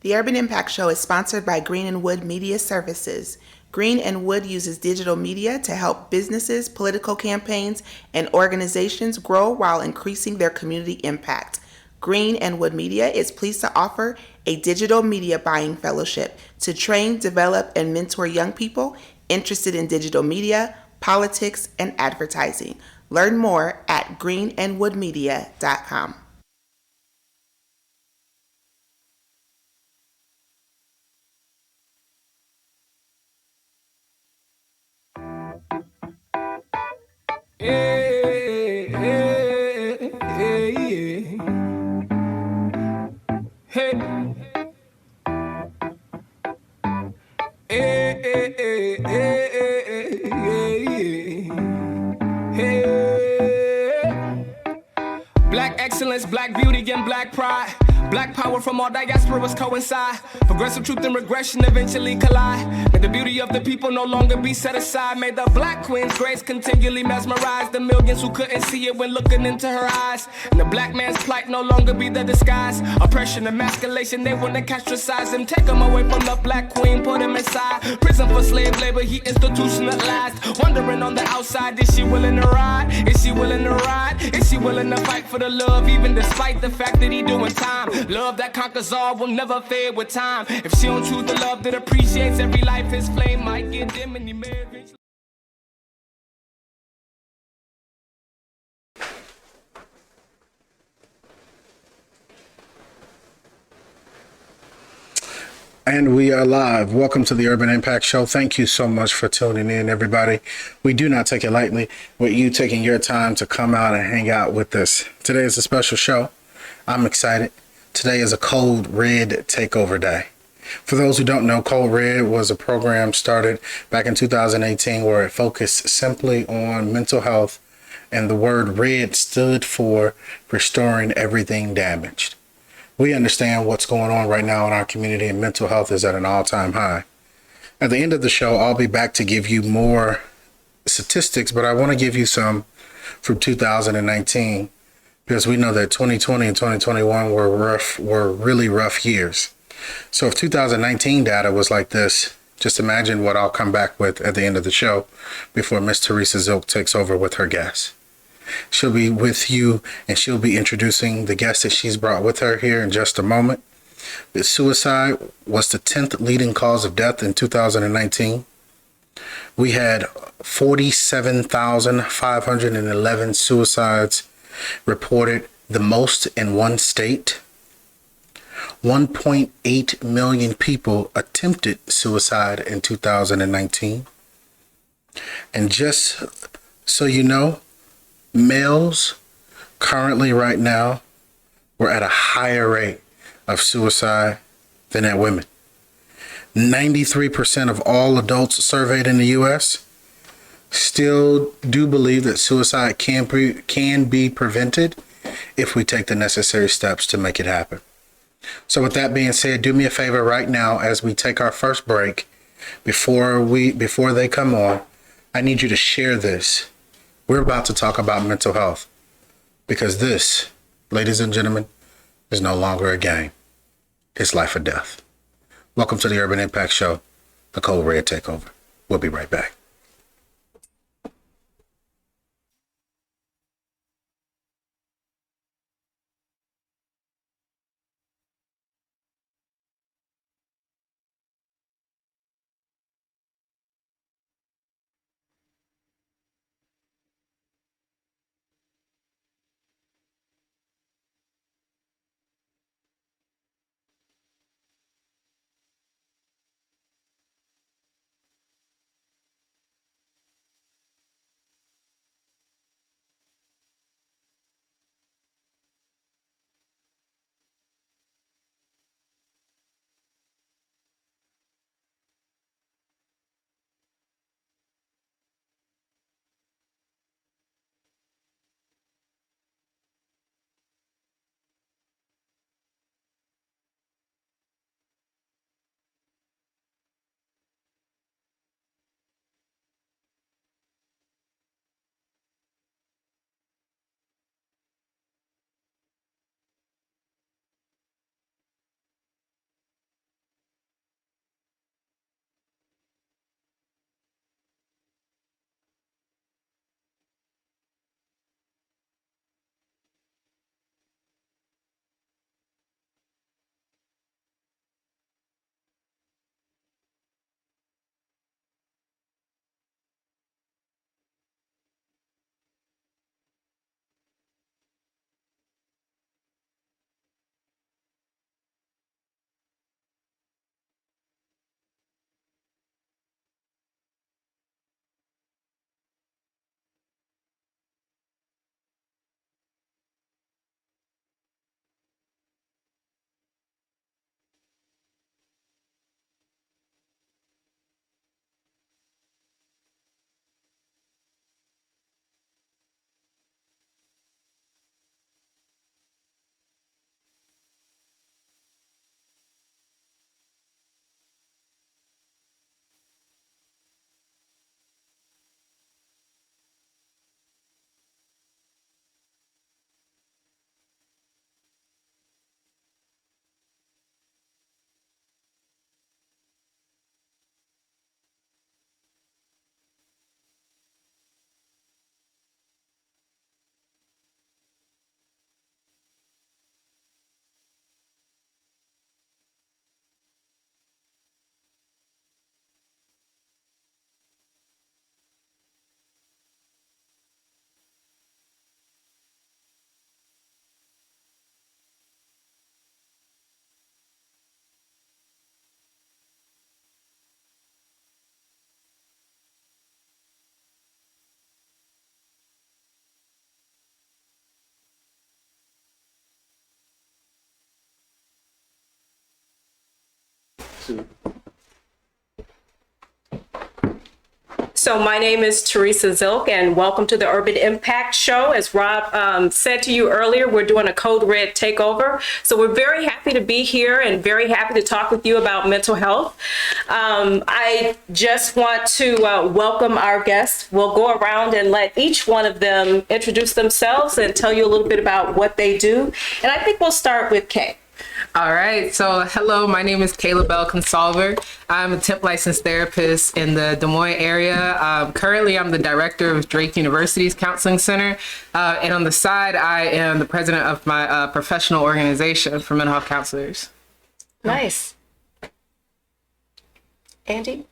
The Urban Impact Show is sponsored by Green and Wood Media Services. Green and Wood uses digital media to help businesses, political campaigns, and organizations grow while increasing their community impact. Green and Wood Media is pleased to offer a digital media buying fellowship to train, develop, and mentor young people interested in digital media, politics, and advertising. Learn more at greenandwoodmedia.com. Hey, hey, hey, hey, hey. Black excellence, black beauty, and black pride. Black power from all diasporas coincide. Progressive truth and regression eventually collide. May the beauty of the people no longer be set aside. May the black queen's grace continually mesmerize the millions who couldn't see it when looking into her eyes. And the black man's plight no longer be the disguise. Oppression, emasculation, they wanna castricize him. Take him away from the black queen, put him inside prison for slave labor, he institutionalized. Wondering on the outside, is she willing to ride? Is she willing to ride? Is she willing to fight for the love, even despite the fact that he doing time? Love that conquers all will never fade with time. If she don't choose the love that appreciates every life, his flame might get dim and he may eventually. And we are live. Welcome to the Urban Impact Show. Thank you so much for tuning in, everybody. We do not take it lightly with you taking your time to come out and hang out with us. Today is a special show. I'm excited. Today is a Code Red Takeover Day. For those who don't know, Code Red was a program started back in 2018 where it focused simply on mental health, and the word red stood for restoring everything damaged. We understand what's going on right now in our community, and mental health is at an all-time high. At the end of the show, I'll be back to give you more statistics, but I want to give you some from 2019 because we know that 2020 and 2021 were really rough years. So if 2019 data was like this, just imagine what I'll come back with at the end of the show before Miss Teresa Zilk takes over with her guest. She'll be with you and she'll be introducing the guest that she's brought with her here in just a moment. But suicide was the 10th leading cause of death in 2019. We had 47,511 suicides reported, the most in one state. 1.8 million people attempted suicide in 2019. And just so you know, males currently right now, we're at a higher rate of suicide than at women. 93% of all adults surveyed in the U.S. still do believe that suicide can be prevented if we take the necessary steps to make it happen. So with that being said, do me a favor right now as we take our first break. Before they come on, I need you to share this. We're about to talk about mental health because this, ladies and gentlemen, is no longer a game. It's life or death. Welcome to the Urban Impact Show, the Code Red Takeover. We'll be right back. So my name is Teresa Zilk, and welcome to the Urban Impact Show. As Rob said to you earlier, we're doing a Code Red takeover. So we're very happy to be here and very happy to talk with you about mental health. I just want to welcome our guests. We'll go around and let each one of them introduce themselves and tell you a little bit about what they do. And I think we'll start with Kay. All right. So, hello, my name is Kayla Bell Consalver. I'm a temp licensed therapist in the Des Moines area. Currently, I'm the director of Drake University's Counseling Center. And on the side, I am the president of my professional organization for mental health counselors. Nice. Andy?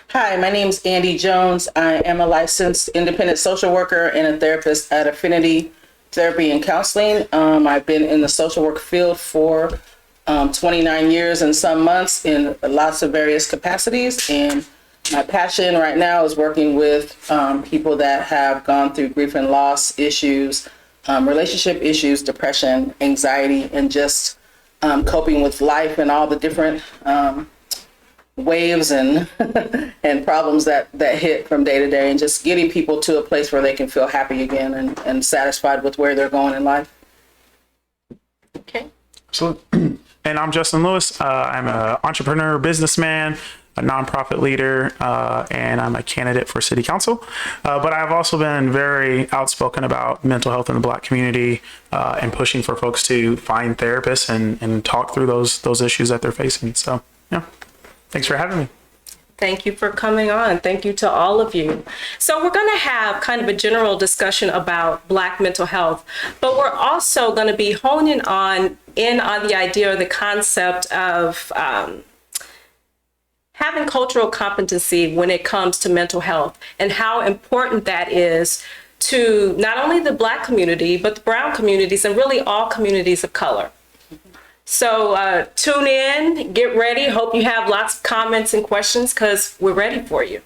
Hi, my name is Andy Jones. I am a licensed independent social worker and a therapist at Affinity Therapy and Counseling. I've been in the social work field for 29 years and some months in lots of various capacities. And my passion right now is working with people that have gone through grief and loss issues, relationship issues, depression, anxiety, and just coping with life and all the different waves and and problems that hit from day to day, and just getting people to a place where they can feel happy again and satisfied with where they're going in life. Okay. Absolutely. And I'm Justin Lewis. I'm an entrepreneur, businessman, a nonprofit leader, and I'm a candidate for city council. But I've also been very outspoken about mental health in the Black community and pushing for folks to find therapists and talk through those issues that they're facing. So, yeah, thanks for having me. Thank you for coming on. Thank you to all of you. So we're going to have kind of a general discussion about Black mental health, but we're also going to be honing on the idea or the concept of having cultural competency when it comes to mental health and how important that is to not only the Black community, but the brown communities and really all communities of color. So tune in, get ready. Hope you have lots of comments and questions because we're ready for you.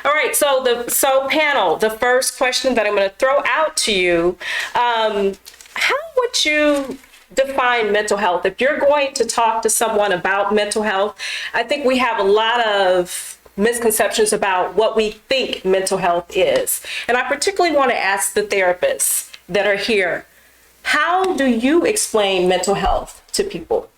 All right, so panel, the first question that I'm going to throw out to you, how would you define mental health? If you're going to talk to someone about mental health, I think we have a lot of misconceptions about what we think mental health is. And I particularly want to ask the therapists that are here, how do you explain mental health to people?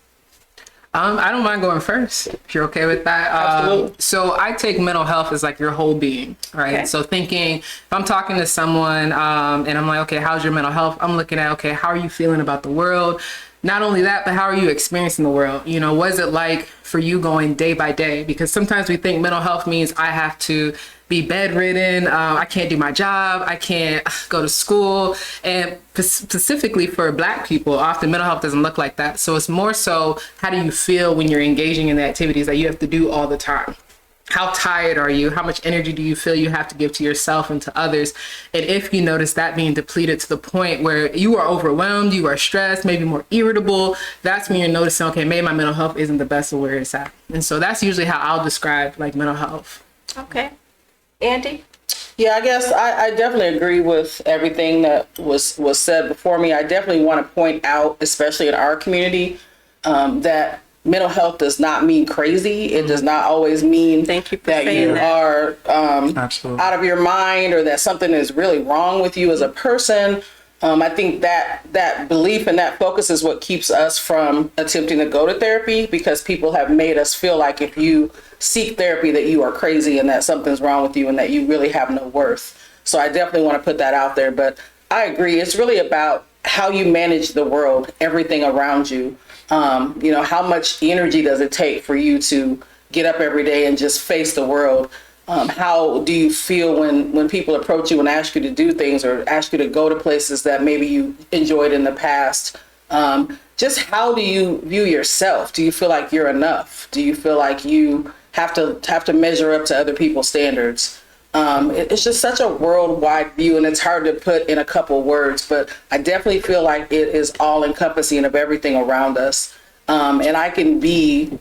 I don't mind going first, if you're okay with that. Absolutely. So I take mental health as like your whole being, right? Okay. So thinking, if I'm talking to someone and I'm like, okay, how's your mental health? I'm looking at, okay, how are you feeling about the world? Not only that, but how are you experiencing the world? You know, what is it like for you going day by day? Because sometimes we think mental health means I have to be bedridden, I can't do my job, I can't go to school. And specifically for Black people, often mental health doesn't look like that. So it's more so, how do you feel when you're engaging in the activities that you have to do all the time? How tired are you? How much energy do you feel you have to give to yourself and to others? And if you notice that being depleted to the point where you are overwhelmed, you are stressed, maybe more irritable, that's when you're noticing, okay, maybe my mental health isn't the best of where it's at. And so that's usually how I'll describe like mental health. Okay. Andy? Yeah, I guess I definitely agree with everything that was said before me. I definitely want to point out, especially in our community, that mental health does not mean crazy. It does not always mean Thank you for that saying you that. are Absolutely. out of your mind or that something is really wrong with you as a person. I think that belief and that focus is what keeps us from attempting to go to therapy, because people have made us feel like if you seek therapy that you are crazy and that something's wrong with you and that you really have no worth. So I definitely want to put that out there. But I agree. It's really about how you manage the world, everything around you. You know, how much energy does it take for you to get up every day and just face the world? How do you feel when people approach you and ask you to do things or ask you to go to places that maybe you enjoyed in the past? Just how do you view yourself? Do you feel like you're enough? Do you feel like you have to measure up to other people's standards? It's just such a worldwide view, and it's hard to put in a couple words, but I definitely feel like it is all encompassing of everything around us. And I can be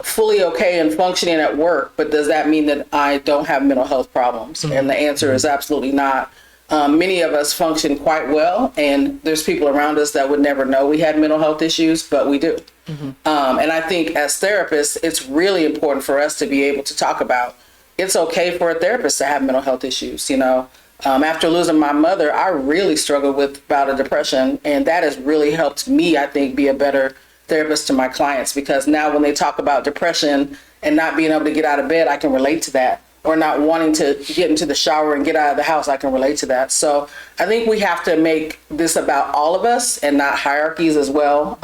fully okay and functioning at work, but does that mean that I don't have mental health problems? And the answer is absolutely not. Many of us function quite well, and there's people around us that would never know we had mental health issues, but we do. And I think as therapists, it's really important for us to be able to talk about it's okay for a therapist to have mental health issues. After losing my mother, I really struggled with bout of depression, and that has really helped me, I think, be a better therapist to my clients, because now when they talk about depression and not being able to get out of bed, I can relate to that. Or not wanting to get into the shower and get out of the house, I can relate to that. So I think we have to make this about all of us and not hierarchies as well.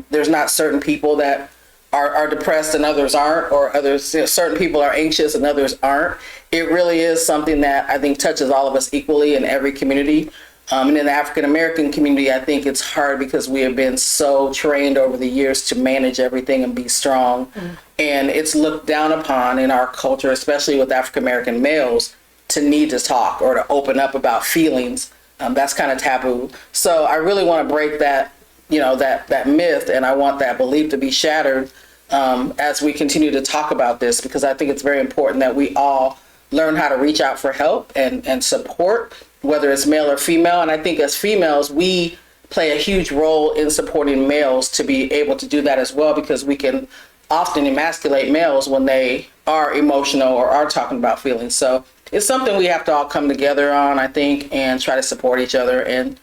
There's not certain people that are depressed and others aren't, or others, certain people are anxious and others aren't. It really is something that I think touches all of us equally in every community. And in the African American community, I think it's hard because we have been so trained over the years to manage everything and be strong. And it's looked down upon in our culture, especially with African American males, to need to talk or to open up about feelings. That's kind of taboo. So I really want to break that, that myth, and I want that belief to be shattered as we continue to talk about this, because I think it's very important that we all learn how to reach out for help and support, whether it's male or female. And I think as females, we play a huge role in supporting males to be able to do that as well, because we can often emasculate males when they are emotional or are talking about feelings. So it's something we have to all come together on, I think, and try to support each other and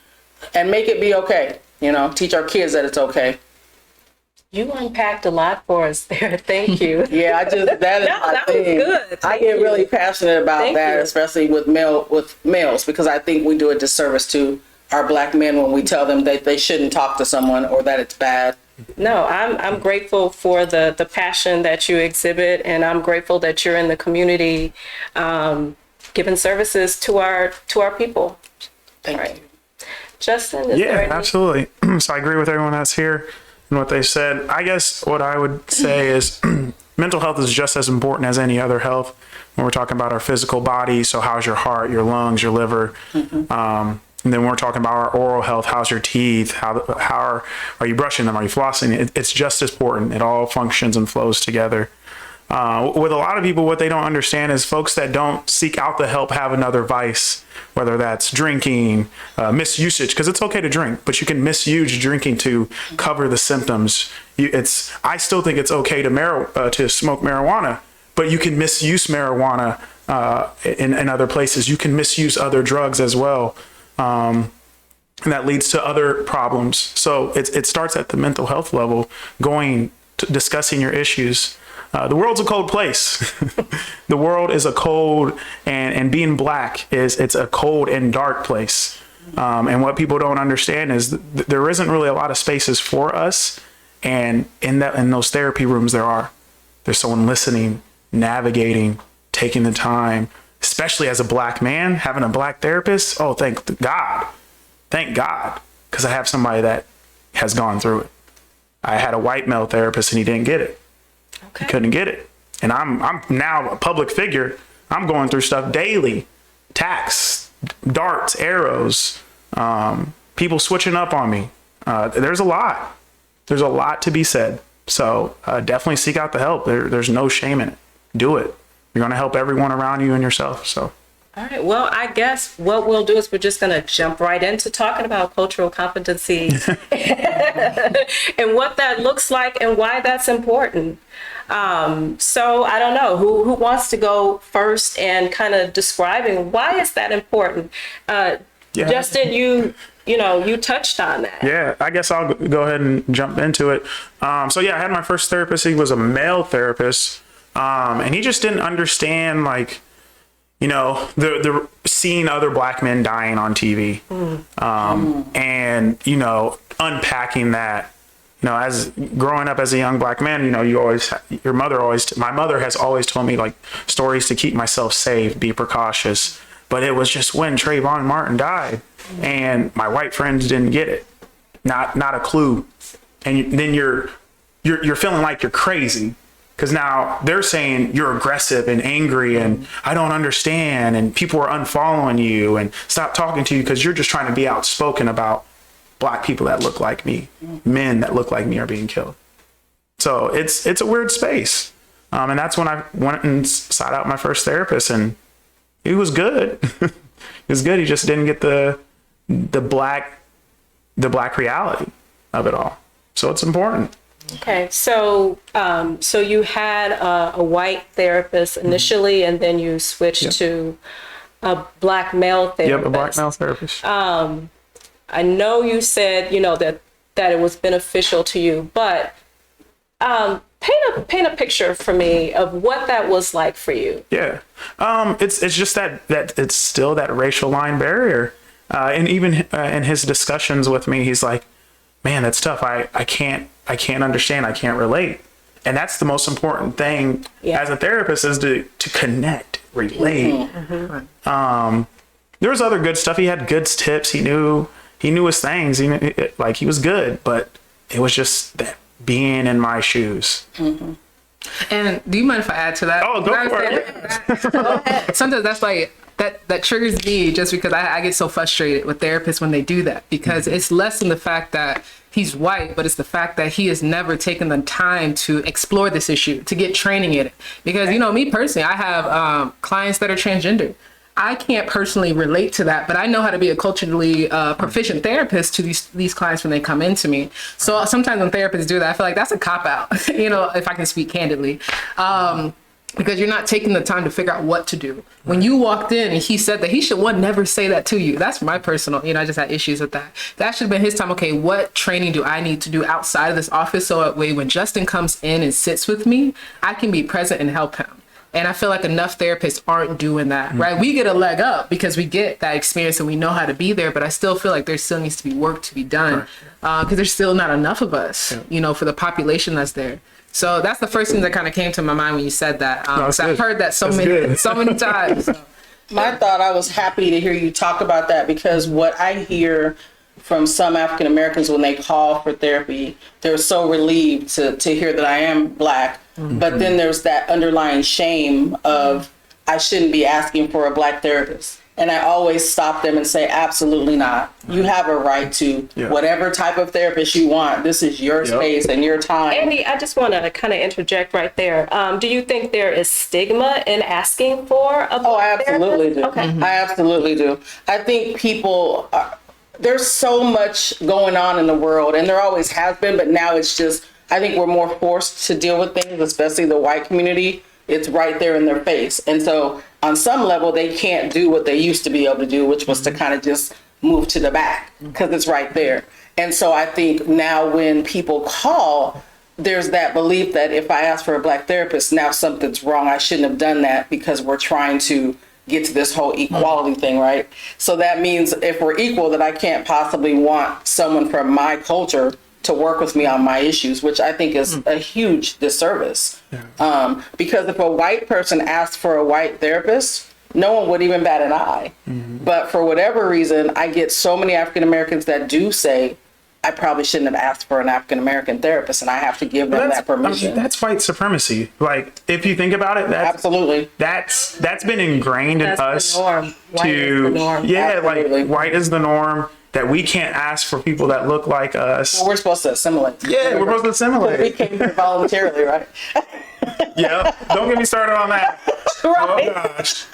make it be okay. Teach our kids that it's okay. You unpacked a lot for us there. Thank you. Yeah, that is my thing. Was good. I get really passionate about Thank that, you. especially with males, because I think we do a disservice to our Black men when we tell them that they shouldn't talk to someone or that it's bad. No, I'm grateful for the passion that you exhibit, and I'm grateful that you're in the community giving services to our people. Thank you. Justin, is there any? Absolutely. So I agree with everyone that's here and what they said. I guess what I would say is mental health is just as important as any other health when we're talking about our physical body. So how's your heart, your lungs, your liver? And then we're talking about our oral health. How's your teeth? How are you brushing them? Are you flossing? It's just as important. It all functions and flows together. With a lot of people, what they don't understand is folks that don't seek out the help have another vice, whether that's drinking, misusage, because it's okay to drink, but you can misuse drinking to cover the symptoms. I still think it's okay to smoke marijuana, but you can misuse marijuana in other places. You can misuse other drugs as well. And that leads to other problems. So it starts at the mental health level, discussing your issues. The world's a cold place. The world is a cold, and being Black it's a cold and dark place. And what people don't understand is there isn't really a lot of spaces for us. And in those therapy rooms, there's someone listening, navigating, taking the time, especially as a Black man, having a Black therapist. Oh, thank God, because I have somebody that has gone through it. I had a white male therapist and he didn't get it. Okay. He couldn't get it. And I'm now a public figure. I'm going through stuff daily, attacks, darts, arrows, people switching up on me. There's a lot to be said. So definitely seek out the help. There's no shame in it. Do it. You're going to help everyone around you and yourself. So. All right. Well, I guess what we'll do is we're just going to jump right into talking about cultural competencies and what that looks like and why that's important. So I don't know who wants to go first and kind of describing why is that important. Justin, you touched on that. Yeah, I guess I'll go ahead and jump into it. I had my first therapist. He was a male therapist, and he just didn't understand the seeing other Black men dying on TV, and unpacking that. As growing up as a young Black man, my mother has always told me stories to keep myself safe, be precautious. But it was just when Trayvon Martin died, and my white friends didn't get it, not a clue, and then you're feeling like you're crazy. Because now they're saying you're aggressive and angry and I don't understand and people are unfollowing you and stop talking to you because you're just trying to be outspoken about Black people that look like me, men that look like me are being killed. So it's a weird space. And that's when I went and sought out my first therapist, and he was good. good. He just didn't get the black reality of it all. So it's important. Okay, so so you had a white therapist initially, and then you switched to a black male therapist. Yep, a black male therapist. I know you said, that it was beneficial to you, but paint a picture for me of what that was like for you. Yeah, it's just that it's still that racial line barrier, and even in his discussions with me, he's like, "Man, that's tough. I can't understand. I can't relate." And that's the most important thing as a therapist, is to connect, relate. There was other good stuff. He had good tips. He knew his things. He was good, but it was just that being in my shoes. And do you mind if I add to that? Oh, go for it. Sometimes that's like that triggers me, just because I get so frustrated with therapists when they do that, because it's less than the fact that he's white, but it's the fact that he has never taken the time to explore this issue, to get training in it. Because, me personally, I have clients that are transgender. I can't personally relate to that, but I know how to be a culturally proficient therapist to these clients when they come into me. So sometimes when therapists do that, I feel like that's a cop-out, if I can speak candidly. Because you're not taking the time to figure out what to do. When you walked in and he said that, he should never say that to you. That's my personal, I just had issues with that. That should have been his time. Okay, what training do I need to do outside of this office, so that way when Justin comes in and sits with me, I can be present and help him. And I feel like enough therapists aren't doing that, right? We get a leg up because we get that experience and we know how to be there, but I still feel like there still needs to be work to be done, because there's still not enough of us, for the population that's there. So that's the first thing that kind of came to my mind when you said that. I've heard that so many times. My thought, I was happy to hear you talk about that, because what I hear from some African Americans when they call for therapy, they're so relieved to hear that I am Black. But then there's that underlying shame of, I shouldn't be asking for a Black therapist. And I always stop them and say, absolutely not. You have a right to whatever type of therapist you want. This is your space and your time. Andy, I just want to kind of interject right there. Do you think there is stigma in asking for a Black absolutely therapist? do. Okay. I absolutely do. I think people, there's so much going on in the world, and there always has been, but now it's just, I think we're more forced to deal with things, especially the white community. It's right there in their face. And so on some level, they can't do what they used to be able to do, which was to kind of just move to the back, because it's right there. And so I think now when people call, there's that belief that if I ask for a Black therapist, now something's wrong. I shouldn't have done that, because we're trying to get to this whole equality thing, right? So that means if we're equal, that I can't possibly want someone from my culture to work with me on my issues, which I think is a huge disservice. Because if a white person asked for a white therapist, no one would even bat an eye. But for whatever reason, I get so many African Americans that do say, I probably shouldn't have asked for an African American therapist, and I have to give them that permission. That's white supremacy. Like, if you think about it, absolutely, that's been ingrained in us. The norm. White is the norm. Absolutely. Like white is the norm. That we can't ask for people that look like us. Well, we're supposed to assimilate. Yeah, we're supposed to assimilate. We came here voluntarily, right? Yeah, don't get me started on that. Right. Oh gosh,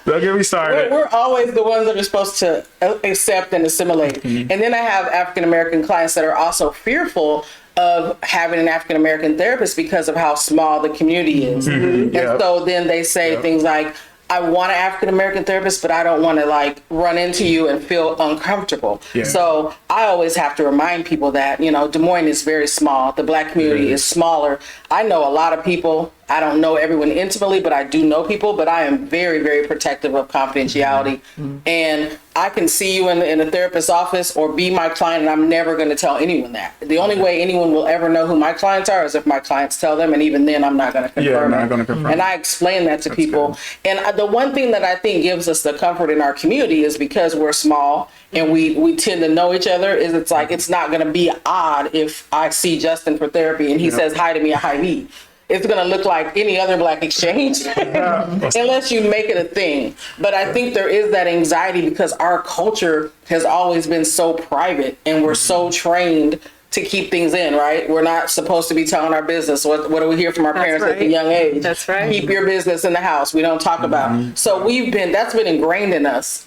don't get me started. We're always the ones that are supposed to accept and assimilate. And then I have African American clients that are also fearful of having an African American therapist because of how small the community is. And so then they say things like, I want an African American therapist, but I don't want to run into you and feel uncomfortable. So I always have to remind people that, Des Moines is very small. The Black community is smaller. I know a lot of people. I don't know everyone intimately, but I do know people. But I am very, very protective of confidentiality. And I can see you in a therapist's office or be my client, and I'm never going to tell anyone that. The only way anyone will ever know who my clients are is if my clients tell them, and even then I'm not going to confirm it. And I explain that to people. Good. And the one thing that I think gives us the comfort in our community is because we're small and we tend to know each other, is it's not going to be odd if I see Justin for therapy and he says hi to me at Hy-Vee. It's going to look like any other Black exchange unless you make it a thing. But I think there is that anxiety because our culture has always been so private, and we're so trained to keep things in, right? We're not supposed to be telling our business. What do we hear from our parents at a young age? That's right. Keep your business in the house. We don't talk about. So that's been ingrained in us.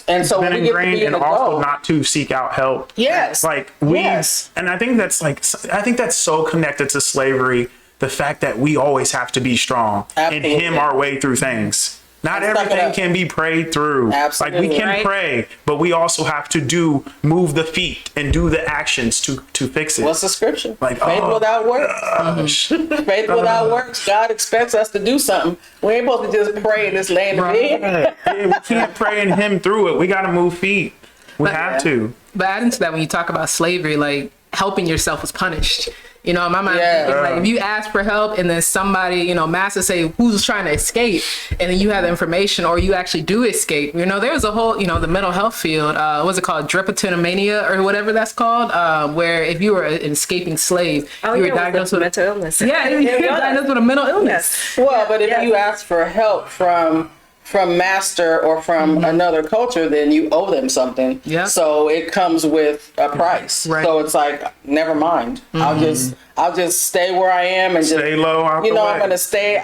And so when been we get to ingrained, be an and also adult, not to seek out help. Yes. Like Yes. and I think that's so connected to slavery. The fact that we always have to be strong Absolutely. and him our way through things. Not And suck it everything up. can be prayed through. Absolutely. Like we can Right. pray, but we also have to move the feet and do the actions to fix it. what's the scripture? Like, Faith oh, without works. Faith without works. God expects us to do something. We ain't supposed to just pray and just lay in the bed. Yeah, we can't pray and him through it. We got to move feet. We have to. But adding to that, when you talk about slavery, like helping yourself was punished. You know, in my mind, I'm thinking, like if you ask for help and then somebody, you know, master say who's trying to escape, and then you have the information or you actually do escape. You know, there's a whole, you know, the mental health field. What's it called, drapetomania or whatever that's called, where if you were an escaping slave, you were diagnosed with mental illness. Yeah, you were diagnosed with a mental illness. Well, but if you ask for help from master or from another culture, then you owe them something. Yeah. So it comes with a price. Right. So it's like, never mind. I'll just stay where I am and Stay just, low out you the know, way. I'm gonna stay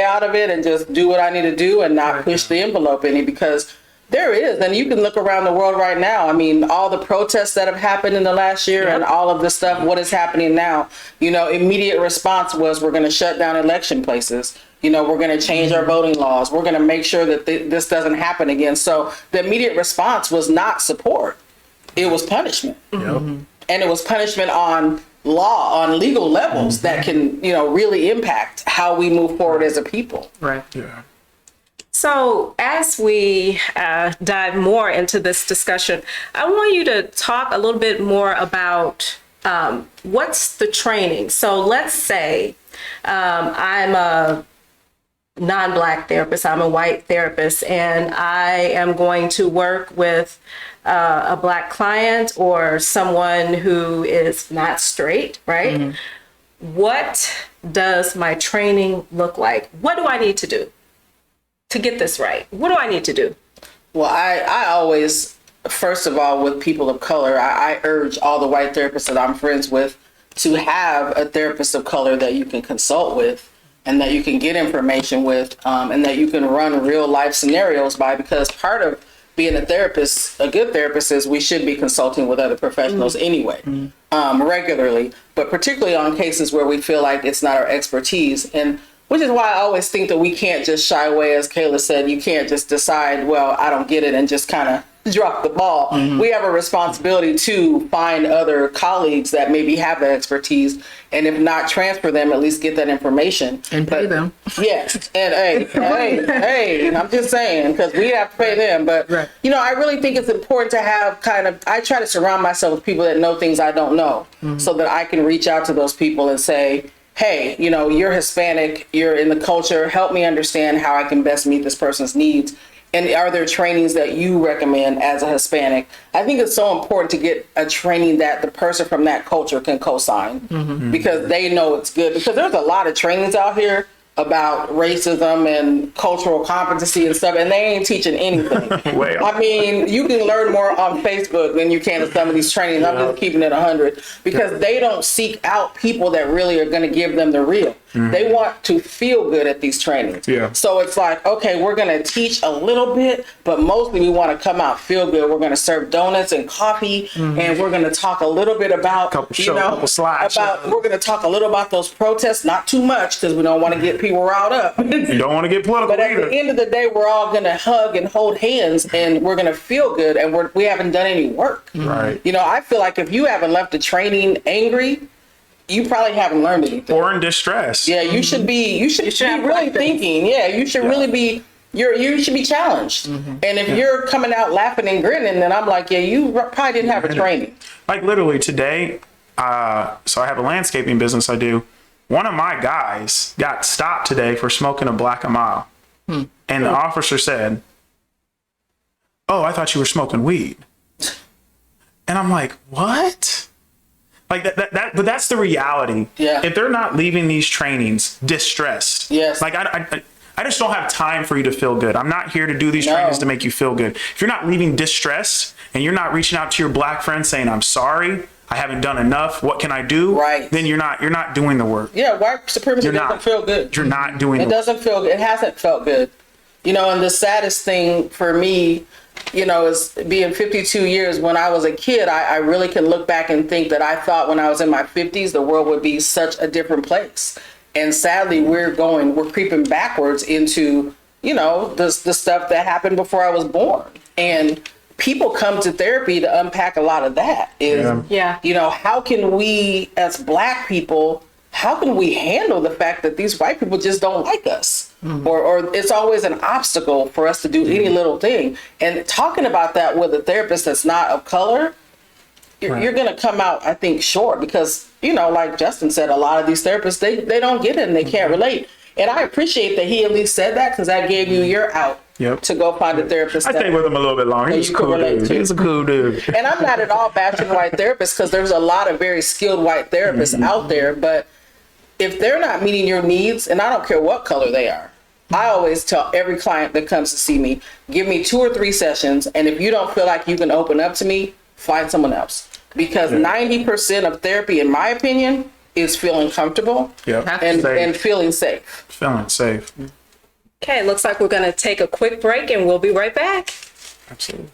out of it and just do what I need to do and not push the envelope any, because there is, and you can look around the world right now. I mean, all the protests that have happened in the last year and all of the stuff, what is happening now, you know, immediate response was we're going to shut down election places. You know, we're going to change our voting laws. We're going to make sure that this doesn't happen again. So the immediate response was not support. It was punishment. And it was punishment on legal levels that can, you know, really impact how we move forward as a people. Right. Yeah. So as we dive more into this discussion, I want you to talk a little bit more about what's the training. So let's say I'm a non-Black therapist, I'm a white therapist, and I am going to work with a Black client or someone who is not straight, right? What does my training look like? What do I need to do to get this right? What do I need to do? Well, I always, first of all, with people of color, I urge all the white therapists that I'm friends with to have a therapist of color that you can consult with and that you can get information with, and that you can run real life scenarios by, because part of being a therapist, a good therapist, is we should be consulting with other professionals anyway, regularly, but particularly on cases where we feel like it's not our expertise. And which is why I always think that we can't just shy away, as Kayla said. You can't just decide, well, I don't get it, and just kind of drop the ball. We have a responsibility to find other colleagues that maybe have that expertise, and if not transfer them, at least get that information. And pay them. Yes. And hey, I'm just saying, because we have to pay them. But, you know, I really think it's important to have I try to surround myself with people that know things I don't know, so that I can reach out to those people and say, hey, you know, you're Hispanic, you're in the culture, help me understand how I can best meet this person's needs. And are there trainings that you recommend as a Hispanic? I think it's so important to get a training that the person from that culture can co-sign, because they know it's good. Because there's a lot of trainings out here about racism and cultural competency and stuff, and they ain't teaching anything. I mean, you can learn more on Facebook than you can at some of these trainings. I'm just keeping it 100, because they don't seek out people that really are going to give them the real. They want to feel good at these trainings. So it's like, okay, we're going to teach a little bit, but mostly we want to come out feel good. We're going to serve donuts and coffee, and we're going to talk a little bit about, couple slides. we're going to talk a little about those protests, not too much, because we don't want to get people riled up. You don't want to get political But at either. the end of the day, we're all going to hug and hold hands, and we're going to feel good, and we haven't done any work. Right. You know, I feel like if you haven't left the training angry, you probably haven't learned anything. Or in distress. Yeah, you should be really thinking. Yeah, you should really be, you should be challenged. And if you're coming out laughing and grinning, then I'm like, yeah, you probably didn't have a training. Like literally today, so I have a landscaping business I do. One of my guys got stopped today for smoking a black a mile. And the officer said, "Oh, I thought you were smoking weed." And I'm like, what? Like but that's the reality. Yeah. If they're not leaving these trainings distressed. Yes. Like I just don't have time for you to feel good. I'm not here to do these trainings to make you feel good. If you're not leaving distressed and you're not reaching out to your Black friends saying, "I'm sorry, I haven't done enough. What can I do? Right. Then you're not doing the work. Yeah, white supremacy You're doesn't not. feel good. You're not doing It the doesn't feel good. It hasn't felt good. You know, and the saddest thing for me, you know, is being 52 years. When I was a kid, I really can look back and think that I thought when I was in my 50s, the world would be such a different place. And sadly, we're creeping backwards into, you know, the stuff that happened before I was born. And people come to therapy to unpack a lot of that. Yeah. You know, how can we as Black people, how can we handle the fact that these white people just don't like us? Or it's always an obstacle for us to do any little thing. And talking about that with a therapist that's not of color, you're going to come out, I think, short because, you know, like Justin said, a lot of these therapists, they don't get it and they can't relate. And I appreciate that he at least said that because that gave you your out to go find a therapist. I stayed with him a little bit longer. He was a cool dude. He was a cool dude. And I'm not at all bashing white therapists because there's a lot of very skilled white therapists out there. But if they're not meeting your needs, and I don't care what color they are, I always tell every client that comes to see me, give me 2 or 3 sessions. And if you don't feel like you can open up to me, find someone else. Because 90% of therapy, in my opinion, is feeling comfortable and feeling safe. Feeling safe. Okay, looks like we're going to take a quick break and we'll be right back. Absolutely.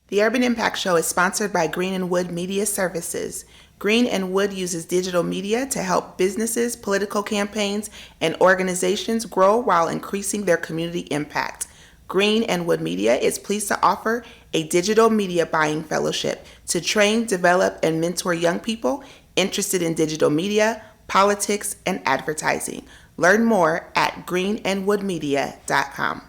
The Urban Impact Show is sponsored by Green and Wood Media Services. Green and Wood uses digital media to help businesses, political campaigns, and organizations grow while increasing their community impact. Green and Wood Media is pleased to offer a digital media buying fellowship to train, develop, and mentor young people interested in digital media, politics, and advertising. Learn more at greenandwoodmedia.com.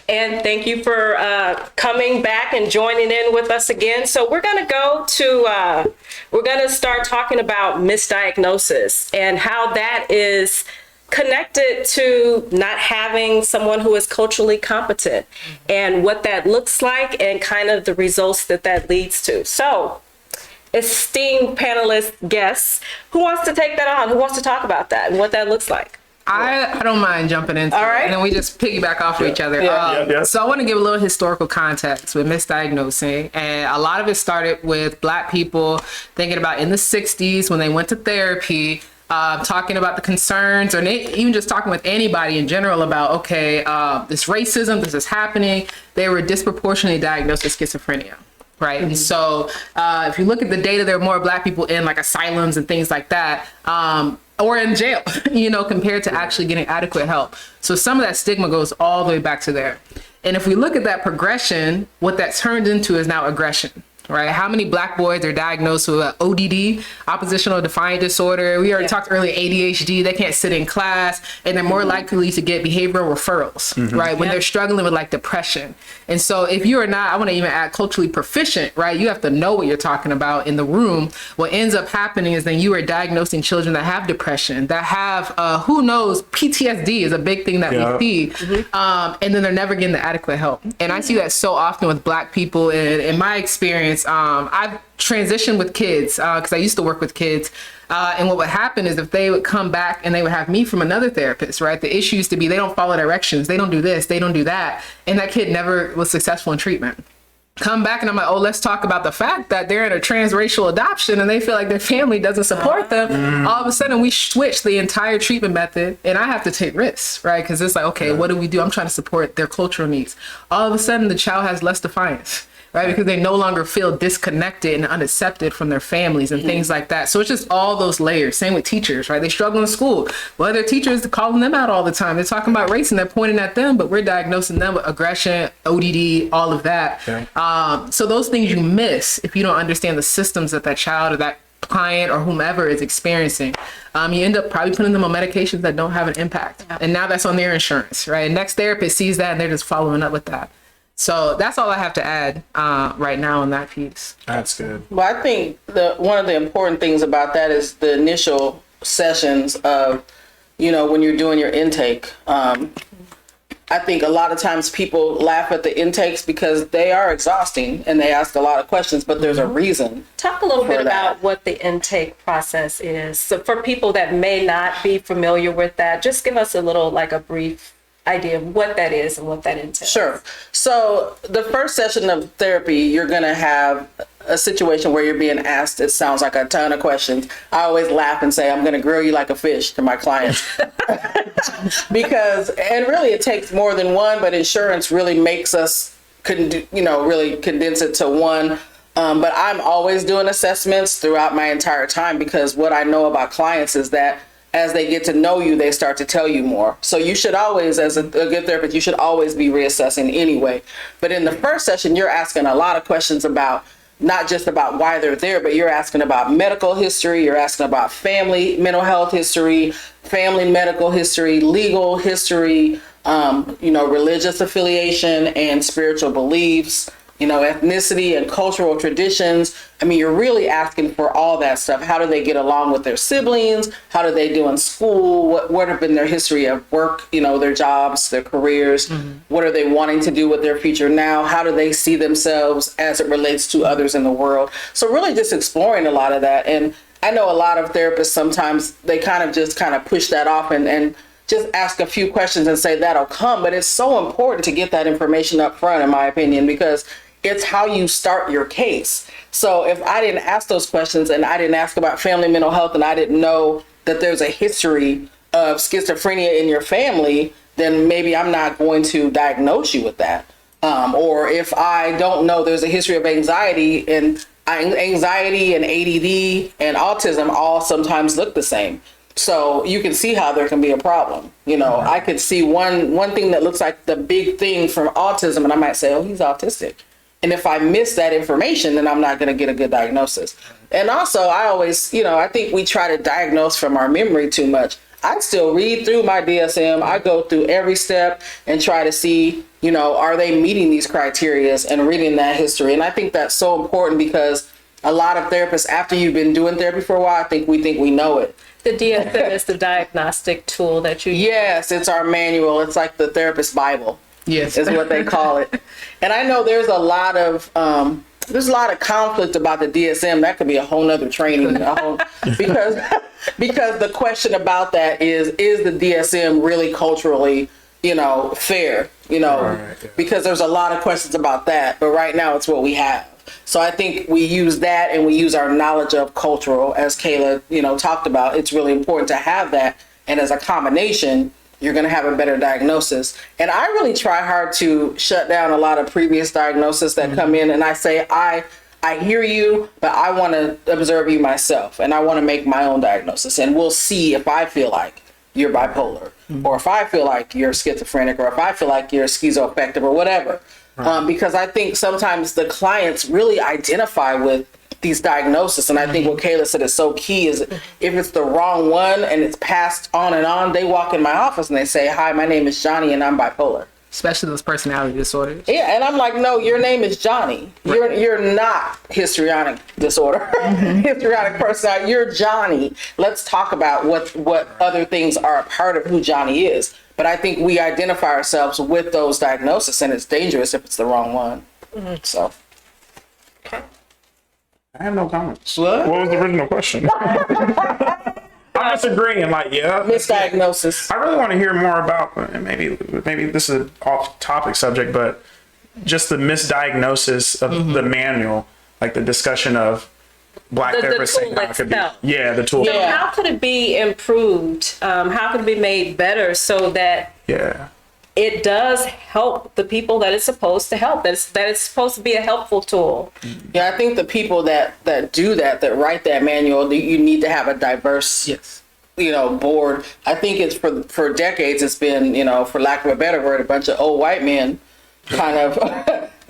And thank you for coming back and joining in with us again. So we're going to start talking about misdiagnosis and how that is connected to not having someone who is culturally competent and what that looks like and kind of the results that leads to. So esteemed panelist guests, who wants to take that on? Who wants to talk about that and what that looks like? I don't mind jumping into All right. it, and then we just piggyback off of each other. So I want to give a little historical context with misdiagnosing, and a lot of it started with Black people thinking about in the 60s when they went to therapy, talking about the concerns, or even just talking with anybody in general about, okay, this racism, this is happening. They were disproportionately diagnosed with schizophrenia. Right. And so if you look at the data, there are more Black people in like asylums and things like that, or in jail, compared to actually getting adequate help. So some of that stigma goes all the way back to there. And if we look at that progression, what that turned into is now aggression. Right? How many Black boys are diagnosed with ODD, oppositional defiant disorder? We already talked earlier, ADHD. They can't sit in class, and they're more likely to get behavioral referrals, right? When they're struggling with like depression. And so if you are not, I want to even add culturally proficient, right? You have to know what you're talking about in the room. What ends up happening is then you are diagnosing children that have depression, that have, who knows, PTSD is a big thing that we see. And then they're never getting the adequate help. And I see that so often with Black people. In my experience, experience. I've transitioned with kids because I used to work with kids. And what would happen is if they would come back and they would have me from another therapist, right? The issue used to be they don't follow directions. They don't do this. They don't do that. And that kid never was successful in treatment. Come back and I'm like, oh, let's talk about the fact that they're in a transracial adoption and they feel like their family doesn't support them. All of a sudden we switch the entire treatment method and I have to take risks, right? Because it's like, okay, what do we do? I'm trying to support their cultural needs. All of a sudden the child has less defiance, right? Because they no longer feel disconnected and unaccepted from their families and things like that. So it's just all those layers. Same with teachers, right? They struggle in school. Well, their teachers are calling them out all the time. They're talking about race and they're pointing at them, but we're diagnosing them with aggression, ODD, all of that. Okay. So those things you miss if you don't understand the systems that child or that client or whomever is experiencing. You end up probably putting them on medications that don't have an impact. And now that's on their insurance, right? And next therapist sees that and they're just following up with that. So that's all I have to add right now on that piece. That's good. Well, I think one of the important things about that is the initial sessions of, when you're doing your intake. I think a lot of times people laugh at the intakes because they are exhausting and they ask a lot of questions, but there's a reason. Talk a little bit for that. about what the intake process is. So for people that may not be familiar with that, just give us a little, like a brief idea of what that is and what that entails. Sure. So the first session of therapy, you're going to have a situation where you're being asked, it sounds like a ton of questions. I always laugh and say, I'm going to grill you like a fish to my clients. And really it takes more than one, but insurance really makes us, really condense it to one. But I'm always doing assessments throughout my entire time because what I know about clients is that as they get to know you, they start to tell you more. So you should always, as a good therapist, you should always be reassessing anyway. But in the first session, you're asking a lot of questions about not just about why they're there, but you're asking about medical history, you're asking about family mental health history, family medical history, legal history, religious affiliation and spiritual beliefs, ethnicity and cultural traditions. I mean, you're really asking for all that stuff. How do they get along with their siblings? How do they do in school? What have been their history of work, their jobs, their careers? Mm-hmm. What are they wanting to do with their future now? How do they see themselves as it relates to others in the world? So really just exploring a lot of that. And I know a lot of therapists, sometimes they kind of push that off and just ask a few questions and say that'll come. But it's so important to get that information up front, in my opinion, because it's how you start your case. So if I didn't ask those questions and I didn't ask about family mental health and I didn't know that there's a history of schizophrenia in your family, then maybe I'm not going to diagnose you with that. Or if I don't know there's a history of anxiety and ADD and autism all sometimes look the same. So you can see how there can be a problem. I could see one thing that looks like the big thing from autism and I might say, oh, he's autistic. And if I miss that information, then I'm not going to get a good diagnosis. And also, I always, I think we try to diagnose from our memory too much. I still read through my DSM. I go through every step and try to see, are they meeting these criteria and reading that history. And I think that's so important because a lot of therapists, after you've been doing therapy for a while, I think we know it. The DSM is the diagnostic tool that you use. Yes, it's our manual. It's like the therapist Bible. Yes, is what they call it. And I know there's a lot of conflict about the DSM. That could be a whole nother training, because the question about that is the DSM really culturally, fair, right, yeah. Because there's a lot of questions about that. But right now it's what we have. So I think we use that and we use our knowledge of cultural, as Kayla, talked about. It's really important to have that. And as a combination, you're going to have a better diagnosis. And I really try hard to shut down a lot of previous diagnoses that come in. And I say, I hear you, but I want to observe you myself. And I want to make my own diagnosis. And we'll see if I feel like you're bipolar, or if I feel like you're schizophrenic, or if I feel like you're schizoaffective or whatever. Right. Because I think sometimes the clients really identify with these diagnoses. And I think what Kayla said is so key is if it's the wrong one and it's passed on and on, they walk in my office and they say, hi, my name is Johnny and I'm bipolar. Especially those personality disorders. Yeah, and I'm like, no, your name is Johnny. Right. You're not histrionic disorder, histrionic personality. You're Johnny. Let's talk about what other things are a part of who Johnny is. But I think we identify ourselves with those diagnoses, and it's dangerous if it's the wrong one. So. Okay. I have no comments. What? What was the original question? I'm just agreeing, like, yeah. Misdiagnosis. I really want to hear more about, maybe this is an off-topic subject, but just the misdiagnosis of the manual, like the discussion of Black therapists saying how it could be. Yeah, the tool. So how could it be improved? How could it be made better so that it does help the people that it's supposed to help, that it's supposed to be a helpful tool? Yeah, I think the people that do that write that manual, you need to have a diverse, board. I think it's for decades, it's been, for lack of a better word, a bunch of old white men kind of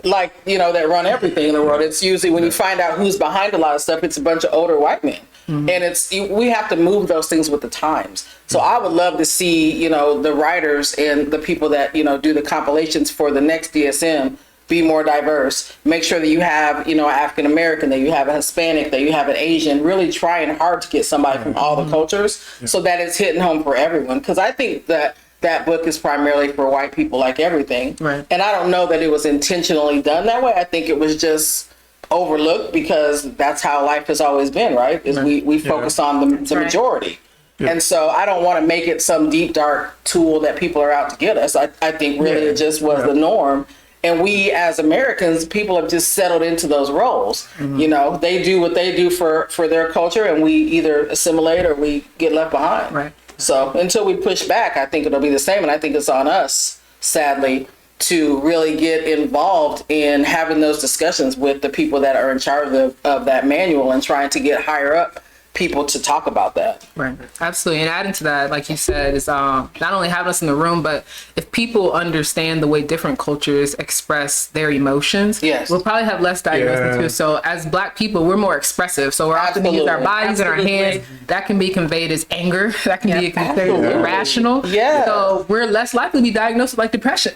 like, that run everything in the world. It's usually when you find out who's behind a lot of stuff, it's a bunch of older white men. And we have to move those things with the times. So I would love to see, the writers and the people that, do the compilations for the next DSM be more diverse. Make sure that you have, an African American, that you have a Hispanic, that you have an Asian, really trying hard to get somebody from all the cultures so that it's hitting home for everyone. Because I think that book is primarily for white people, like everything. Right. And I don't know that it was intentionally done that way. I think it was just overlooked because that's how life has always been, right? Is we focus on the majority. And so I don't want to make it some deep, dark tool that people are out to get us. I think really it just was the norm. And we as Americans, people have just settled into those roles. They do what they do for their culture, and we either assimilate or we get left behind. Right. So until we push back, I think it'll be the same. And I think it's on us, sadly, to really get involved in having those discussions with the people that are in charge of that manual and trying to get higher up people to talk about that. Right. Absolutely. And adding to that, like you said, is not only having us in the room, but if people understand the way different cultures express their emotions, we'll probably have less diagnosis too. So as Black people, we're more expressive. So we're often using our bodies and our hands. That can be conveyed as anger. That can be conveyed as irrational. Yeah. So we're less likely to be diagnosed with like depression.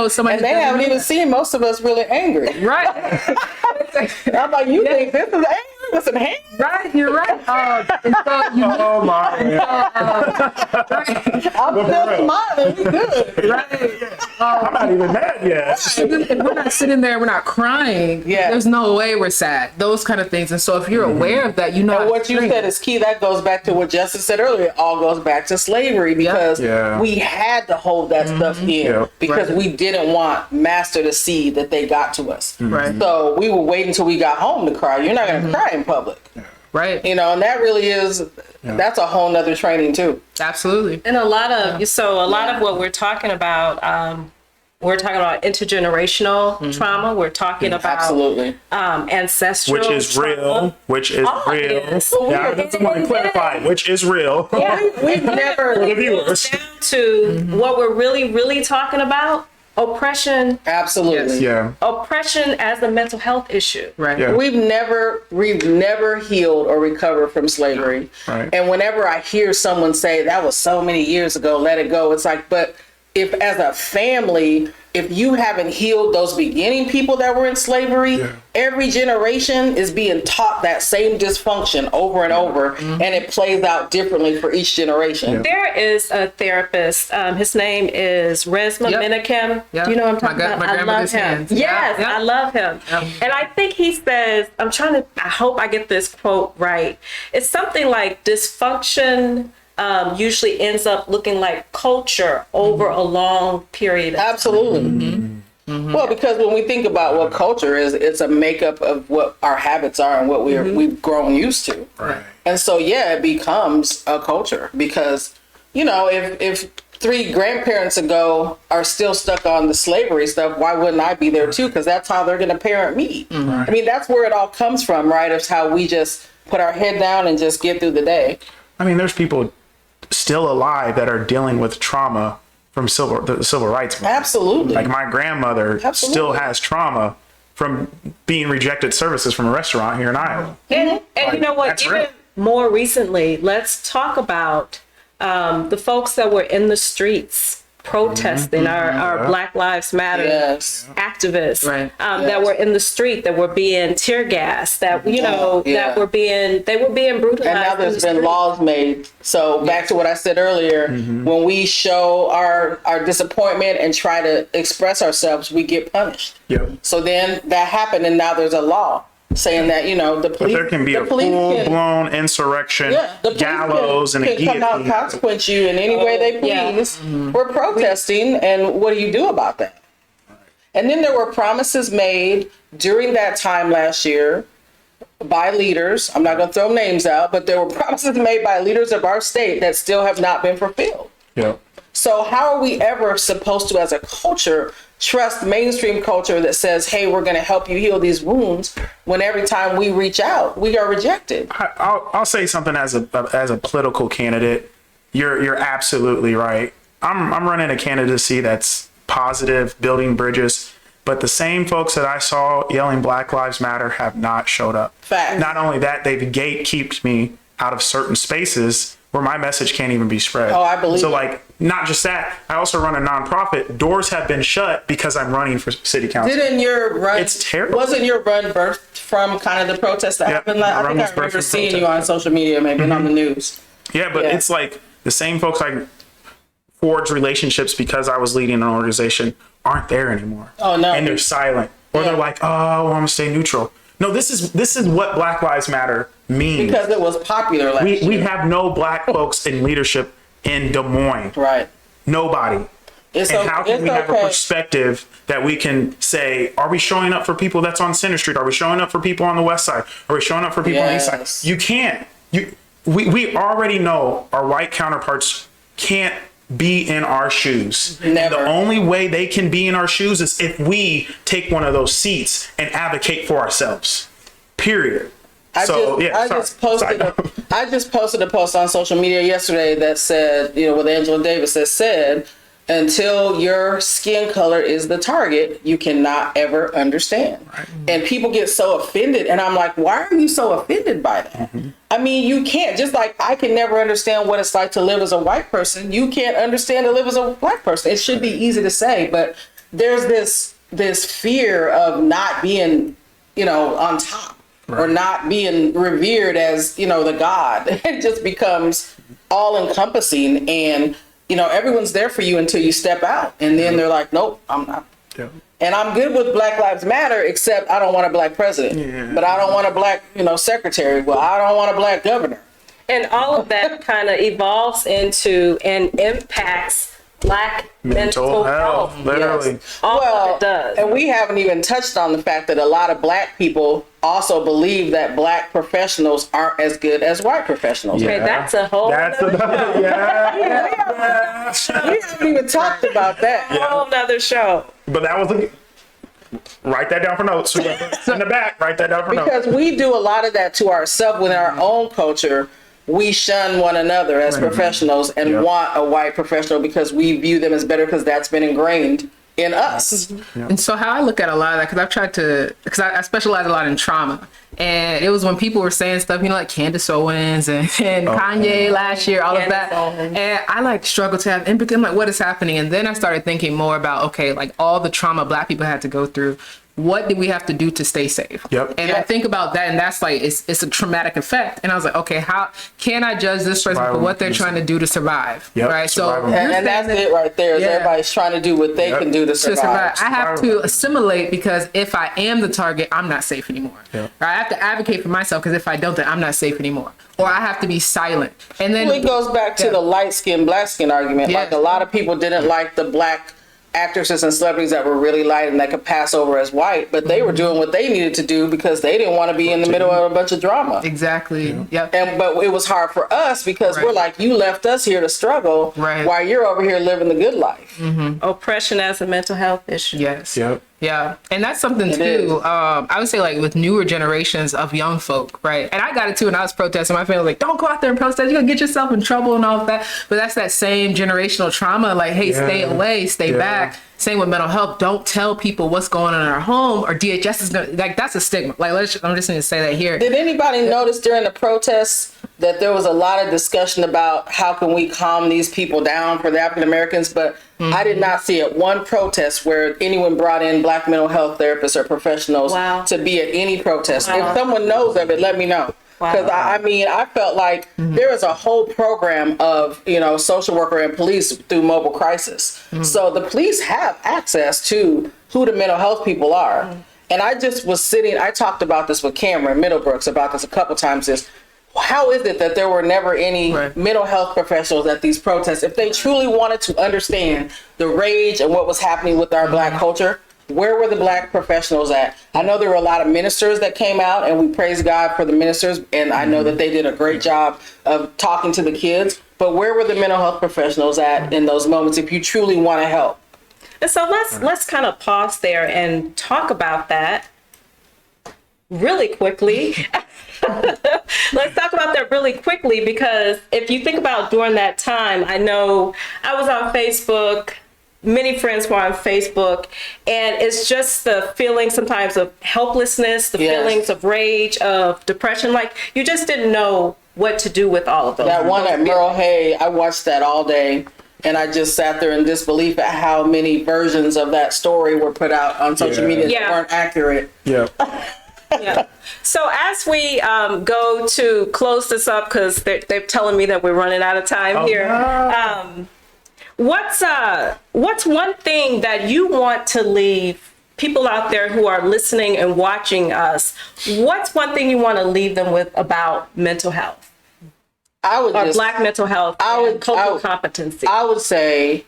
Somebody. And they haven't even seen most of us really angry. Right. I'm like, you think this is angry with some hands? Right. You're right. And so oh my! I'm still smiling. Good. Right. I'm not even mad yet. If we're not sitting there, we're not crying. There's no way we're sad. Those kind of things. And so if you're aware of that, And what you said is key. That goes back to what Justin said earlier. It all goes back to slavery because we had to hold that stuff in because we didn't want master to see that they got to us. Right. So we would wait until we got home to cry. You're not going to cry in public. Right. And that really is, that's a whole nother training too. Absolutely. And a lot of what we're talking about, intergenerational trauma. We're talking about ancestral which is trauma. real. Which is real. I just want to clarify, which is real. We've never for the viewers. Down to what we're really talking about. Oppression. Absolutely. Yeah. Oppression as a mental health issue. Right. Yeah. We've never healed or recovered from slavery. Right. And whenever I hear someone say that was so many years ago, let it go, it's like, but if as a family, if you haven't healed those beginning people that were in slavery, every generation is being taught that same dysfunction over and over, and it plays out differently for each generation. There is a therapist. His name is Resma Menakem. You know what I'm talking about? My I love him. hands. Yes, I love him. And I think he says, I hope I get this quote right. It's something like dysfunction usually ends up looking like culture over a long period of time. Absolutely. Well, because when we think about what culture is, it's a makeup of what our habits are and what we've grown used to. Right. And so, it becomes a culture because, if 3 grandparents ago are still stuck on the slavery stuff, why wouldn't I be there too? Because that's how they're going to parent me. I mean, that's where it all comes from, right? It's how we just put our head down and just get through the day. I mean, there's people still alive that are dealing with trauma from the civil rights movement. Absolutely. Like my grandmother still has trauma from being rejected services from a restaurant here in Iowa. And you know what? Even real. more recently, let's talk about the folks that were in the streets protesting our Black Lives Matter activists that were in the street, that were being tear gassed, that that were being brutalized. And now there's been laws made. So back to what I said earlier, when we show our disappointment and try to express ourselves, we get punished. Yep. So then that happened, and now there's a law. saying that, you know, the But police. there can be the a police can- full-blown insurrection, Yeah, the police gallows, and a can come out and guillotine. consequence you in any way they Yeah. please for protesting, and what do you do about that? And then there were promises made during that time last year by leaders. I'm not going to throw names out, but there were promises made by leaders of our state that still have not been fulfilled. Yep. So how are we ever supposed to, as a culture, trust mainstream culture that says, hey, we're going to help you heal these wounds, when every time we reach out, we are rejected? I'll say something as a political candidate. You're absolutely right. I'm running a candidacy that's positive, building bridges, but the same folks that I saw yelling Black Lives Matter have not showed up. Fact. Not only that, they've gatekept me out of certain spaces where my message can't even be spread. Oh, I believe so. it. Like, not just that, I also run a nonprofit. Doors have been shut because I'm running for city council. Didn't your run? It's terrible. Wasn't your run birthed from kind of the protest that Yep, happened? my I run think I was birthed remember from seeing protest. you on social media, maybe on the news. Yeah, but Yeah. it's like the same folks I forged relationships because I was leading an organization aren't there anymore. Oh, no. And they're silent, or Yeah. they're like, "Oh, well, I'm gonna stay neutral." No, this is what Black Lives Matter means. Because it was popular last year. we have no Black folks in leadership in Des Moines. Right. Nobody. It's And how can it's we have a okay. perspective that we can say, are we showing up for people that's on Center Street? Are we showing up for people on the West Side? Are we showing up for people on the East Yes. Side? You can't. We already know our white counterparts can't be in our shoes. And Never. the only way they can be in our shoes is if we take one of those seats and advocate for ourselves. Period. I just posted a post on social media yesterday that said, you know, what Angela Davis has said, until your skin color is the target, you cannot ever understand. Right. And people get so offended, and I'm like, why are you so offended by that? Mm-hmm. I mean, you can't, just like I can never understand what it's like to live as a white person, you can't understand to live as a Black person. It should be easy to say, but there's this fear of not being, you know, on top. Right. Or not being revered as, you know, the God. It just becomes all encompassing, and, you know, everyone's there for you until you step out. And then they're like, nope, I'm not. Yeah. And I'm good with Black Lives Matter, except I don't want a Black president. Yeah. But I don't want a Black, you know, secretary. Well, I don't want a Black governor. And all of that kind of evolves into and impacts Black mental health. Literally. Yes. All of it does. And we haven't even touched on the fact that a lot of Black people also believe that Black professionals aren't as good as white professionals. Okay, that's a whole nother show. We haven't even talked about that. Whole nother show. But that was write that down for notes. In the back, write that down for notes. Because we do a lot of that to ourselves within our own culture. We shun one another as professionals and want a white professional because we view them as better because that's been ingrained in us. And so how I look at a lot of that, because I've tried to, because I specialize a lot in trauma. And it was when people were saying stuff, you know, like Candace Owens and Kanye last year, all of that. And I like struggle to have empathy. I'm like, what is happening? And then I started thinking more about, okay, like all the trauma Black people had to go through. What did we have to do to stay safe? Yep. And I think about that, and that's like, it's a traumatic effect. And I was like, okay, how can I judge this person for what they're trying to do to survive? Yep. Right. Survival. So And that's it right there. Is everybody's trying to do what they can do to survive. I have to assimilate, because if I am the target, I'm not safe anymore. Right? I have to advocate for myself, because if I don't, then I'm not safe anymore. Or I have to be silent. And then it goes back to the light skin, black skin argument. Like a lot of people didn't like the Black actresses and celebrities that were really light and that could pass over as white, but they were doing what they needed to do because they didn't want to be in the middle of a bunch of drama. Exactly. Yep. But it was hard for us because we're like, you left us here to struggle while you're over here living the good life. Oppression as a mental health issue. Yes. Yep. Yeah. And that's something too, I would say, like with newer generations of young folk, right? And I got it too when I was protesting. My family was like, don't go out there and protest, you're gonna get yourself in trouble and all of that. But that's that same generational trauma, like, hey, stay away, stay back. Same with mental health. Don't tell people what's going on in our home, or DHS is gonna, like, that's a stigma. Like, I'm just gonna say that here. Did anybody notice during the protests that there was a lot of discussion about how can we calm these people down for the African Americans? But I did not see at one protest where anyone brought in Black mental health therapists or professionals to be at any protest. If someone knows of it, let me know. Because I mean, I felt like there was a whole program of, you know, social worker and police through mobile crisis. So the police have access to who the mental health people are. And I just was sitting, I talked about this with Cameron Middlebrooks about this a couple times, is how is it that there were never any mental health professionals at these protests? If they truly wanted to understand the rage and what was happening with our Black culture, where were the Black professionals at? I know there were a lot of ministers that came out, and we praise God for the ministers, and I know that they did a great job of talking to the kids, but where were the mental health professionals at in those moments if you truly want to help? And so let's kind of pause there and talk about that really quickly. Let's talk about that really quickly, because if you think about during that time, I know I was on Facebook, many friends were on Facebook, and it's just the feeling sometimes of helplessness, the feelings of rage, of depression. Like, you just didn't know what to do with all of those. That one at Merle Hay, I watched that all day, and I just sat there in disbelief at how many versions of that story were put out on social media that weren't accurate. Yeah. Yeah. So as we go to close this up, because they're telling me that we're running out of time here. No. What's one thing that you want to leave people out there who are listening and watching us? What's one thing you want to leave them with about mental health? Black mental health and cultural competency. I would say,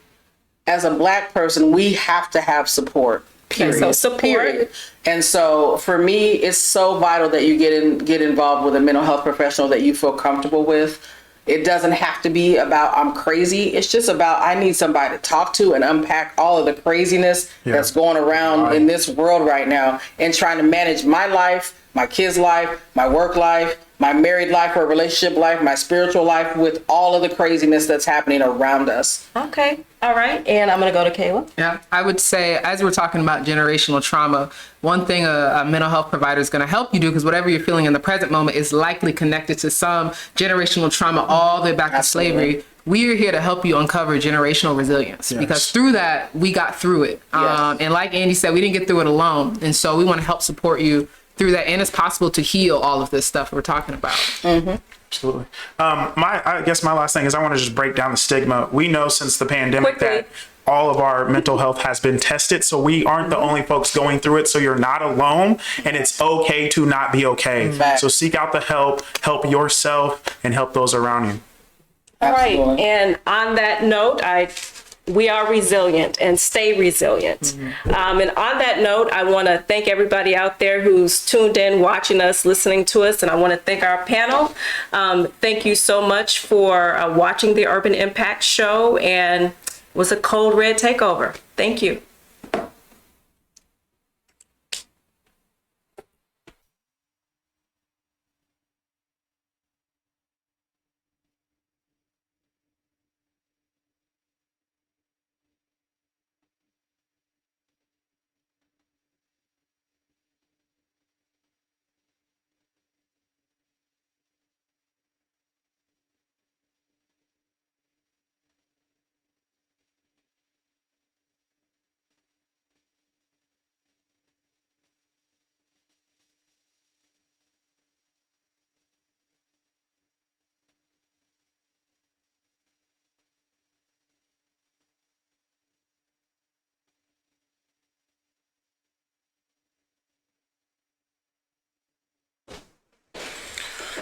as a Black person, we have to have support. Period. So support. Period. And so for me, it's so vital that you get involved with a mental health professional that you feel comfortable with. It doesn't have to be about I'm crazy. It's just about I need somebody to talk to and unpack all of the craziness that's going around in this world right now, and trying to manage my life, my kids' life, my work life, my married life or relationship life, my spiritual life, with all of the craziness that's happening around us. Okay. All right. And I'm going to go to Kayla. Yeah, I would say, as we're talking about generational trauma, one thing a mental health provider is going to help you do, because whatever you're feeling in the present moment is likely connected to some generational trauma all the way back to slavery. We are here to help you uncover generational resilience, because through that, we got through it. And like Andy said, we didn't get through it alone. And so we want to help support you through that. And it's possible to heal all of this stuff we're talking about. Absolutely. I guess my last thing is I want to just break down the stigma. We know since the pandemic that all of our mental health has been tested, so we aren't the only folks going through it. So you're not alone, and it's okay to not be okay. So seek out the help yourself, and help those around you. All right. And on that note, we are resilient, and stay resilient. And on that note, I want to thank everybody out there who's tuned in, watching us, listening to us. And I want to thank our panel. Thank you so much for watching the Urban Impact Show, and it was a Code Red takeover. Thank you.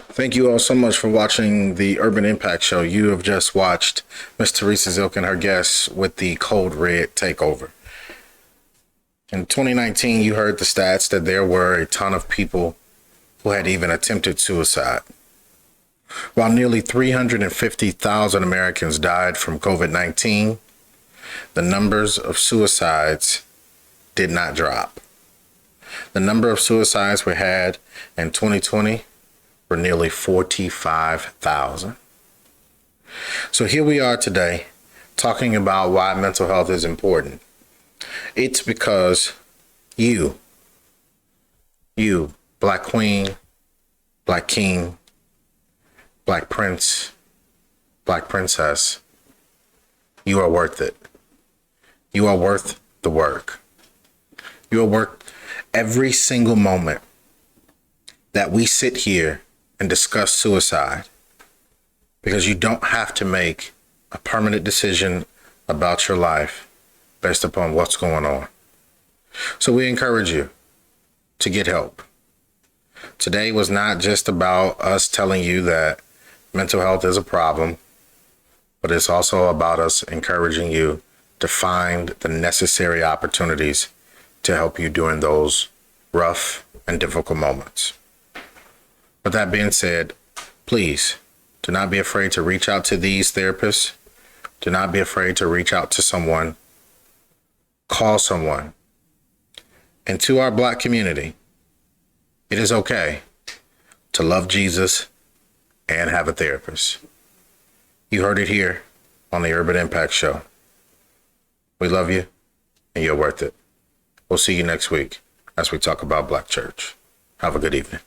Thank you all so much for watching the Urban Impact Show. You have just watched Ms. Teresa Zilk and her guests with the Code Red takeover. In 2019, you heard the stats that there were a ton of people who had even attempted suicide. While nearly 350,000 Americans died from COVID-19, the numbers of suicides did not drop. The number of suicides we had in 2020 were nearly 45,000. So here we are today talking about why mental health is important. It's because you, Black Queen, Black King, Black Prince, Black Princess, you are worth it. You are worth the work. You are worth every single moment that we sit here and discuss suicide, because you don't have to make a permanent decision about your life based upon what's going on. So we encourage you to get help. Today was not just about us telling you that mental health is a problem, but it's also about us encouraging you to find the necessary opportunities to help you during those rough and difficult moments. With that being said, please do not be afraid to reach out to these therapists. Do not be afraid to reach out to someone. Call someone. And to our Black community, it is okay to love Jesus and have a therapist. You heard it here on the Urban Impact Show. We love you, and you're worth it. We'll see you next week as we talk about Black church. Have a good evening.